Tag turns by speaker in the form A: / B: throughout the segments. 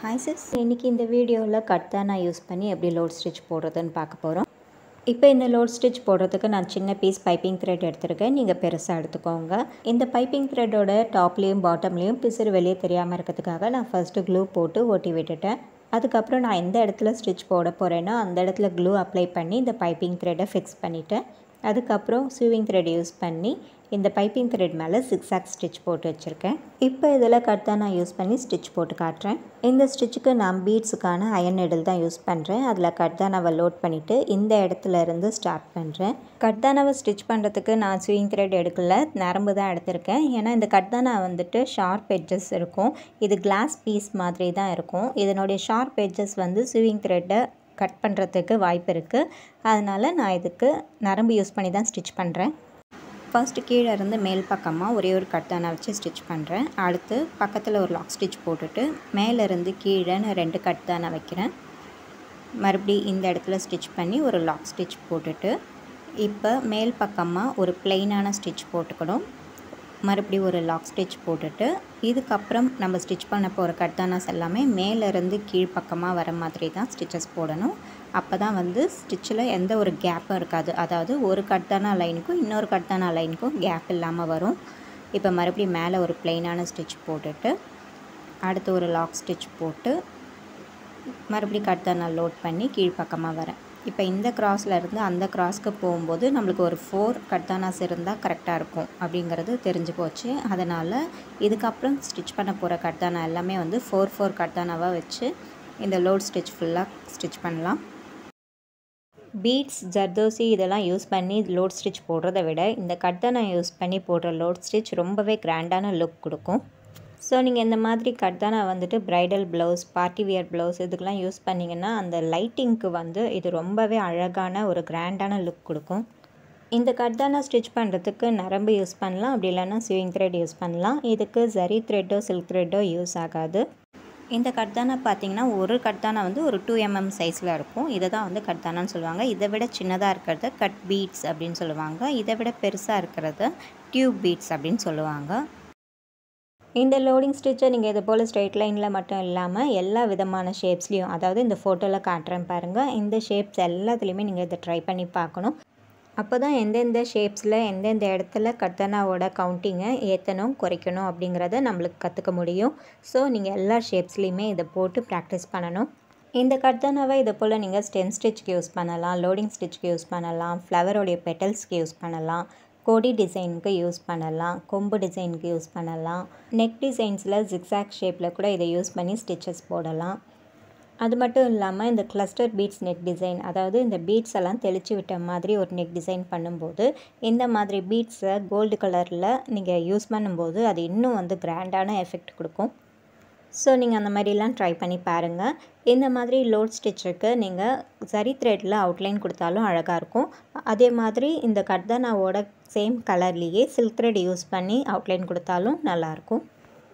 A: Hi sis, இன்னைக்கு இந்த வீடியோவில் கர்தானா யூஸ் பண்ணி எப்படி லோட் ஸ்டிச் போடுறதுன்னு பார்க்க போகிறோம். இப்போ இந்த லோட் ஸ்டிச் போடுறதுக்கு நான் சின்ன பீஸ் பைப்பிங் த்ரெட் எடுத்துருக்கேன். நீங்கள் பெருசாக எடுத்துக்கோங்க. இந்த பைப்பிங் த்ரெட்டோட டாப்லேயும் பாட்டம்லேயும் பிசுறு வெளியே தெரியாமல் இருக்கிறதுக்காக நான் ஃபஸ்ட்டு க்ளூ போட்டு ஒட்டி விட்டுட்டேன். அதுக்கப்புறம் நான் எந்த இடத்துல ஸ்டிச் போட போகிறேன்னா அந்த இடத்துல க்ளூ அப்ளை பண்ணி இந்த பைப்பிங் த்ரெட்டை ஃபிக்ஸ் பண்ணிவிட்டேன். அதுக்கப்புறம் ஸ்விவிங் த்ரெட் யூஸ் பண்ணி இந்த பைப்பிங் த்ரெட் மேலே ஜிக்ஸாக் ஸ்டிச் போட்டு வச்சுருக்கேன். இப்போ இதில் கர்தானா யூஸ் பண்ணி ஸ்டிச் போட்டு காட்டுறேன். இந்த ஸ்டிச்சுக்கு நான் பீட்ஸுக்கான அயன் நெடில் தான் யூஸ் பண்ணுறேன். அதில் கர்தானாவை லோட் பண்ணிவிட்டு இந்த இடத்துல இருந்து ஸ்டார்ட் பண்ணுறேன். கர்தானாவை ஸ்டிச் பண்ணுறதுக்கு நான் ஸ்விவிங் த்ரெட் எடுக்கல, நரம்பு தான் எடுத்திருக்கேன். ஏன்னா இந்த கர்தானா வந்துட்டு ஷார்ப் எட்ஜஸ் இருக்கும். இது கிளாஸ் பீஸ் மாதிரி தான் இருக்கும். இதனுடைய ஷார்ப் எட்ஜஸ் வந்து ஸ்விவிங் த்ரெட்டை கட் பண்ணுறதுக்கு வாய்ப்பு இருக்குது. அதனால் நான் இதுக்கு நரம்பு யூஸ் பண்ணி தான் ஸ்டிச் பண்ணுறேன். ஃபர்ஸ்ட்டு கீழே இருந்து மேல் பக்கமாக ஒரே ஒரு கர்தானா வச்சு ஸ்டிச் பண்ணுறேன். அடுத்து பக்கத்தில் ஒரு லாக் ஸ்டிச் போட்டுட்டு மேலேருந்து கீழே நான் 2 கர்தானா வைக்கிறேன். மறுபடியும் இந்த இடத்துல ஸ்டிச் பண்ணி ஒரு லாக் ஸ்டிச் போட்டுட்டு இப்போ மேல் பக்கமாக ஒரு பிளெயினான ஸ்டிச் போட்டுக்கணும். மறுபடியும் ஒரு லாக் ஸ்டிச் போட்டுட்டு இதுக்கப்புறம் நம்ம ஸ்டிச் பண்ண போகிற கர்தானாஸ் எல்லாமே மேலேருந்து கீழ் பக்கமாக வர மாதிரி தான் ஸ்டிச்சஸ் போடணும். அப்போ தான் வந்து ஸ்டிச்சில் எந்த ஒரு கேப்பும் இருக்காது. அதாவது ஒரு கர்தானா லைனுக்கும் இன்னொரு கர்தானா லைனுக்கும் கேப் இல்லாமல் வரும். இப்போ மறுபடியும் மேலே ஒரு பிளெயினான ஸ்டிச் போட்டுட்டு அடுத்து ஒரு லாக் ஸ்டிச் போட்டு மறுபடியும் கர்தானா லோட் பண்ணி கீழ் பக்கமாக வரேன். இப்போ இந்த கிராஸில் இருந்து அந்த கிராஸ்க்கு போகும்போது நம்மளுக்கு ஒரு 4 கர்தானாஸ் இருந்தால் கரெக்டாக இருக்கும் அப்படிங்கிறது தெரிஞ்சு போச்சு. அதனால் இதுக்கப்புறம் ஸ்டிச் பண்ண போகிற கர்தானா எல்லாமே வந்து 4 கர்தானாவாக வச்சு இந்த லோட் ஸ்டிச் ஃபுல்லாக ஸ்டிச் பண்ணலாம். பீட்ஸ், ஜர்தோசி இதெல்லாம் யூஸ் பண்ணி லோட் ஸ்டிச் போடுறத விட இந்த கர்தானா யூஸ் பண்ணி போடுற லோட் ஸ்டிச் ரொம்பவே கிராண்டான லுக் கொடுக்கும். ஸோ நீங்கள் இந்த மாதிரி கர்தானா வந்துட்டு bridal blouse, party wear blouse இதுக்கெலாம் யூஸ் பண்ணிங்கன்னா அந்த லைட்டிங்க்கு வந்து இது ரொம்பவே அழகான ஒரு கிராண்டான லுக் கொடுக்கும். இந்த கர்தானா ஸ்டிச் பண்ணுறதுக்கு நரம்பு யூஸ் பண்ணலாம், அப்படி இல்லைன்னா ஸ்விவிங் த்ரெட் யூஸ் பண்ணலாம். இதுக்கு ஜரி த்ரெட்டோ சில்க் த்ரெட்டோ யூஸ் ஆகாது. இந்த கர்தானா பார்த்திங்கன்னா ஒரு கர்தானா வந்து ஒரு 2 mm சைஸில் இருக்கும். இதை தான் வந்து கர்தானான்னு சொல்லுவாங்க. இதை விட சின்னதாக இருக்கிறத கட் பீட்ஸ் அப்படின்னு சொல்லுவாங்க. இதை விட பெருசாக இருக்கிறத டியூப் பீட்ஸ் அப்படின்னு சொல்லுவாங்க. இந்த லோடிங் ஸ்டிச்சை நீங்கள் இது போல் ஸ்ட்ரெயிட் லைனில் மட்டும் இல்லாமல் எல்லா விதமான ஷேப்ஸ்லேயும், அதாவது இந்த ஃபோட்டோவில் காட்டுறேன் பாருங்கள், இந்த ஷேப்ஸ் எல்லாத்துலேயுமே நீங்கள் இதை ட்ரை பண்ணி பார்க்கணும். அப்போ தான் எந்தெந்த ஷேப்ஸில் எந்தெந்த இடத்துல கர்தானாவோட கவுண்டிங்கை ஏற்றணும் குறைக்கணும் அப்படிங்கிறத நம்மளுக்கு கற்றுக்க முடியும். ஸோ நீங்கள் எல்லா ஷேப்ஸ்லேயுமே இதை போட்டு ப்ராக்டிஸ் பண்ணணும். இந்த கர்தானாவை இதை போல் நீங்கள் ஸ்டெம் ஸ்டிச்சுக்கு யூஸ் பண்ணலாம், லோடிங் ஸ்டிச்சுக்கு யூஸ் பண்ணலாம், ஃப்ளவரோடைய பெட்டல்ஸ்க்கு யூஸ் பண்ணலாம், கொடி டிசைனுக்கு யூஸ் பண்ணலாம், கொம்பு டிசைனுக்கு யூஸ் பண்ணலாம், நெக் டிசைன்ஸில் ஜிக்ஸாக் ஷேப்பில் கூட இதை யூஸ் பண்ணி ஸ்டிச்சஸ் போடலாம். அது மட்டும் இல்லாமல் இந்த கிளஸ்டர் பீட்ஸ் நெக் டிசைன், அதாவது இந்த பீட்ஸ் எல்லாம் தெளித்து விட்ட மாதிரி ஒரு நெக் டிசைன் பண்ணும்போது இந்த மாதிரி பீட்ஸை கோல்டு கலரில் நீங்கள் யூஸ் பண்ணும்போது அது இன்னும் வந்து கிராண்டான எஃபெக்ட் கொடுக்கும். ஸோ நீங்கள் அந்த மாதிரிலாம் ட்ரை பண்ணி பாருங்கள். இந்த மாதிரி லோட் ஸ்டிச்சுக்கு நீங்கள் சரி த்ரெட்டில் அவுட்லைன் கொடுத்தாலும் அழகாக இருக்கும். அதே மாதிரி இந்த கர்தானாவோட சேம் கலர்லேயே சில்க் த்ரெட் யூஸ் பண்ணி அவுட்லைன் கொடுத்தாலும் நல்லாயிருக்கும்.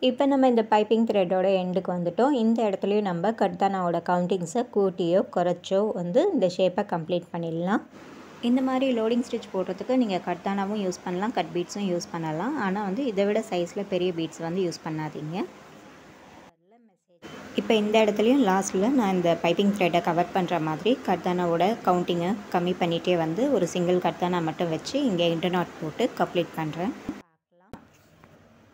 A: இப்போ நம்ம இந்த பைப்பிங் த்ரெட்டோட எண்டுக்கு வந்துட்டோம். இந்த இடத்துலையும் நம்ம கர்தானாவோட கவுண்டிங்ஸை கூட்டியோ குறைச்சோ வந்து இந்த ஷேப்பை கம்ப்ளீட் பண்ணிடலாம். இந்த மாதிரி லோடிங் ஸ்டிச் போடுறதுக்கு நீங்கள் கர்தானாவும் யூஸ் பண்ணலாம், கட் பீட்ஸும் யூஸ் பண்ணலாம். ஆனால் வந்து இதை விட சைஸில் பெரிய பீட்ஸ் வந்து யூஸ் பண்ணாதீங்க. இப்போ இந்த இடத்துலையும் லாஸ்ட்டில் நான் இந்த பைப்பிங் த்ரெட்டை கவர் பண்ணுற மாதிரி கர்தானாவோட கவுண்டிங்கை கம்மி பண்ணிகிட்டே வந்து ஒரு சிங்கிள் கர்தானா மட்டும் வச்சு இங்கே இன்டர்நாட் போட்டு கம்ப்ளீட் பண்ணுறேன்.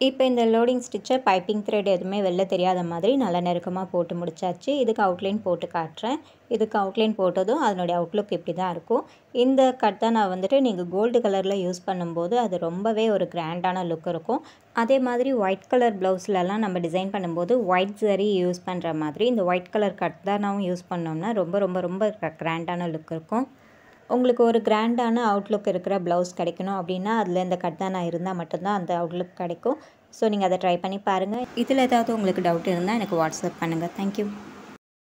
A: இப்போ இந்த லோடிங் ஸ்டிச்சை பைப்பிங் த்ரெட் எதுவுமே வெளில தெரியாத மாதிரி நல்லா நெருக்கமாக போட்டு முடிச்சாச்சு. இதுக்கு அவுட்லைன் போட்டு காட்டுறேன். இதுக்கு அவுட்லைன் போட்டதும் அதனுடைய அவுட்லுக் இப்படி தான் இருக்கும். இந்த கர்தானா வந்துட்டு நீங்கள் கோல்டு கலரில் யூஸ் பண்ணும்போது அது ரொம்பவே ஒரு கிராண்டான லுக் இருக்கும். அதே மாதிரி ஒயிட் கலர் ப்ளவுஸ்லலாம் நம்ம டிசைன் பண்ணும்போது ஒயிட் ஜரி யூஸ் பண்ணுற மாதிரி இந்த ஒயிட் கலர் கர்தானாவும் யூஸ் பண்ணோம்னா ரொம்ப ரொம்ப ரொம்ப கிராண்டான லுக் இருக்கும். உங்களுக்கு ஒரு கிராண்டான அவுட்லுக் இருக்கிற ப்ளவுஸ் கிடைக்கணும் அப்படின்னா அதில் இந்த கர்தானா இருந்தால் மட்டும்தான் அந்த அவுட்லுக் கிடைக்கும். ஸோ நீங்கள் அதை ட்ரை பண்ணி பாருங்கள். இதில் ஏதாவது உங்களுக்கு டவுட் இருந்தால் எனக்கு வாட்ஸ்அப் பண்ணுங்கள். தேங்க்யூ.